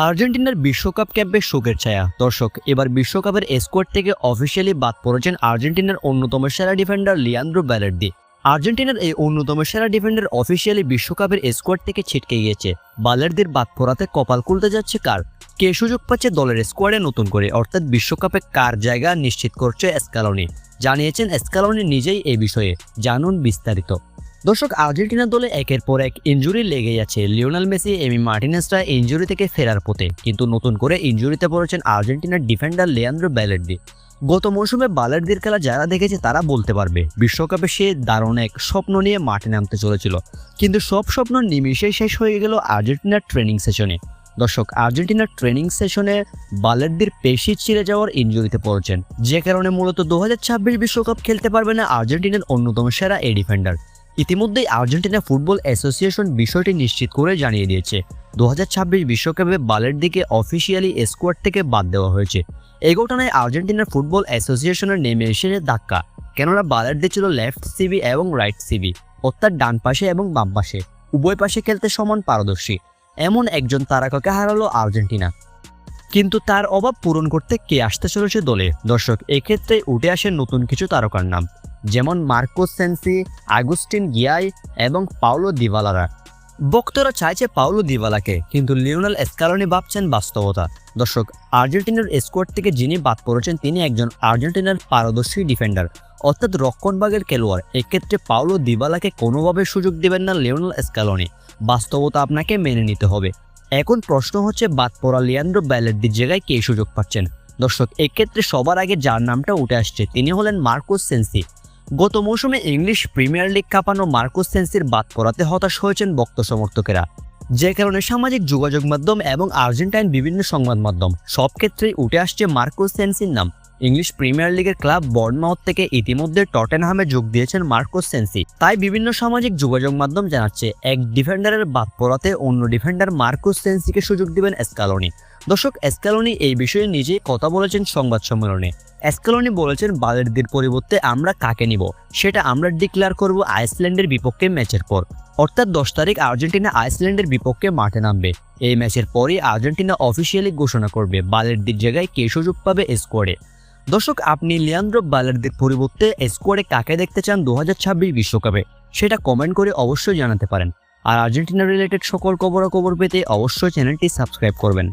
আর্জেন্টিনার বিশ্বকাপ ক্যাম্পে শোকের ছায়া। দর্শক, এবার বিশ্বকাপের স্কোয়াড থেকে অফিসিয়ালি বাদ পড়েছেন আর্জেন্টিনার অন্যতম সেরা ডিফেন্ডার লিয়ান্দ্রো বালের্দি। আর্জেন্টিনার এই অন্যতম সেরা ডিফেন্ডার অফিসিয়ালি বিশ্বকাপের স্কোয়াড থেকে ছিটকে গিয়েছে। বালের্দির বাদ পড়াতে কপাল খুলতে যাচ্ছে কার? কে সুযোগ পাচ্ছে দলের স্কোয়াডে নতুন করে, অর্থাৎ বিশ্বকাপে কার জায়গা নিশ্চিত করছে স্ক্যালোনি? জানিয়েছেন স্ক্যালোনি নিজেই এই বিষয়ে। জানুন বিস্তারিত। দর্শক, আর্জেন্টিনা দলে একের পর এক ইনজুরি লেগে যাচ্ছে। লিওনেল মেসি, এমি মার্টিনেসরা ইনজুরি থেকে ফেরার পথে, কিন্তু নতুন করে ইনজুরিতে পড়েছেন আর্জেন্টিনার ডিফেন্ডার লিয়ান্দ্রো বালের্দি। গত মৌসুমে বালের্দির খেলা যারা দেখেছে তারা বলতে পারবে বিশ্বকাপে সে দারুণ এক স্বপ্ন নিয়ে মাঠে নামতে চলেছিল, কিন্তু সব স্বপ্ন নিমিশেই শেষ হয়ে গেল আর্জেন্টিনার ট্রেনিং সেশনে। দর্শক, আর্জেন্টিনার ট্রেনিং সেশনে বালের্দির পেশি ছিঁড়ে যাওয়ার ইনজুরিতে পড়েছেন, যে কারণে মূলত 2026 বিশ্বকাপ খেলতে পারবে না আর্জেন্টিনার অন্যতম সেরা এই ডিফেন্ডার। ইতিমধ্যেই আর্জেন্টিনা ফুটবল অ্যাসোসিয়েশন বিষয়টি নিশ্চিত করে জানিয়ে দিয়েছে 2026 বিশ্বকাপে বালের্দিকে অফিসিয়ালি স্কোয়াড থেকে বাদ দেওয়া হয়েছে। এই ঘটনায় আর্জেন্টিনার ফুটবল অ্যাসোসিয়েশনের নেমে এসেছে ধাক্কা, কেননা বালের্দি ছিল লেফট সিবি এবং রাইট সিবি, অর্থাৎ ডান পাশে এবং বাম পাশে উভয় পাশে খেলতে সমান পারদর্শী। এমন একজন তারকাকে হারালো আর্জেন্টিনা, কিন্তু তার অভাব পূরণ করতে কে আসতে চলেছে দলে? দর্শক, এক্ষেত্রে উঠে আসে নতুন কিছু তারকার নাম, যেমন মার্কোস সেন্সি, আগুস্টিন গিয়াই এবং পাওলো দিবালারা। ভক্তরা চাইছে পাওলো দিবালাকে, কিন্তু লিওনেল স্ক্যালোনি ভাবছেন বাস্তবতা। দর্শক, আর্জেন্টিনার স্কোয়াড থেকে যিনি বাদ পড়েছেন তিনি একজন আর্জেন্টিনার পারদর্শী ডিফেন্ডার, অর্থাৎ রক্ষণভাগের খেলোয়াড়। এক্ষেত্রে পাওলো দিবালাকে কোনোভাবে সুযোগ দেবেন না লিওনেল স্ক্যালোনি। বাস্তবতা আপনাকে মেনে নিতে হবে। এখন প্রশ্ন হচ্ছে, বাদ পড়া লিয়ান্দ্রো বালের্দির জায়গায় কে সুযোগ পাচ্ছেন? দর্শক, এক্ষেত্রে সবার আগে যার নামটা উঠে আসছে তিনি হলেন মার্কোস সেন্সি। গত মৌসুমে ইংলিশ প্রিমিয়ার লিগ কাঁপানো মার্কোস সেন্সির বাদ পড়াতে হতাশ হয়েছেন ভক্ত সমর্থকেরা, যে কারণে সামাজিক যোগাযোগ মাধ্যম এবং আর্জেন্টাইন বিভিন্ন সংবাদ মাধ্যম সব ক্ষেত্রেই উঠে আসছে মার্কোস সেন্সির নাম। ইংলিশ প্রিমিয়ার লিগের ক্লাব বর্নমাউথ থেকে ইতিমধ্যে টটেনহামে যোগ দিয়েছেন মার্কোস সেন্সি। তাই বিভিন্ন সামাজিক যোগাযোগ মাধ্যম জানাচ্ছে এক ডিফেন্ডারের বাদ পড়াতে অন্য ডিফেন্ডার মার্কোস সেন্সিকে সুযোগ দিবেন স্ক্যালোনি। দর্শক, স্ক্যালোনি এই বিষয়ে নিজেই কথা বলেছেন সংবাদ সম্মেলনে। স্ক্যালোনি বলেছেন, বালের্দির পরিবর্তে আমরা কাকে নিব সেটা আমরা ডিক্লেয়ার করব আইসল্যান্ডের বিপক্ষে ম্যাচের পর, অর্থাৎ 10 তারিখ আর্জেন্টিনা আইসল্যান্ডের বিপক্ষে মাঠে নামবে। এই ম্যাচের পরই আর্জেন্টিনা অফিসিয়ালি ঘোষণা করবে বালের্দির জায়গায় কে সুযোগ পাবে স্কোয়াডে। দর্শক, আপনি লিয়ান্দ্রো বালের্দির পরিবর্তে স্কোয়াডে কাকে দেখতে চান 2026 বিশ্বকাপে সেটা কমেন্ট করে অবশ্যই জানাতে পারেন। আর আর্জেন্টিনা রিলেটেড সকল খবরাখবর পেতে অবশ্যই চ্যানেলটি সাবস্ক্রাইব করবেন।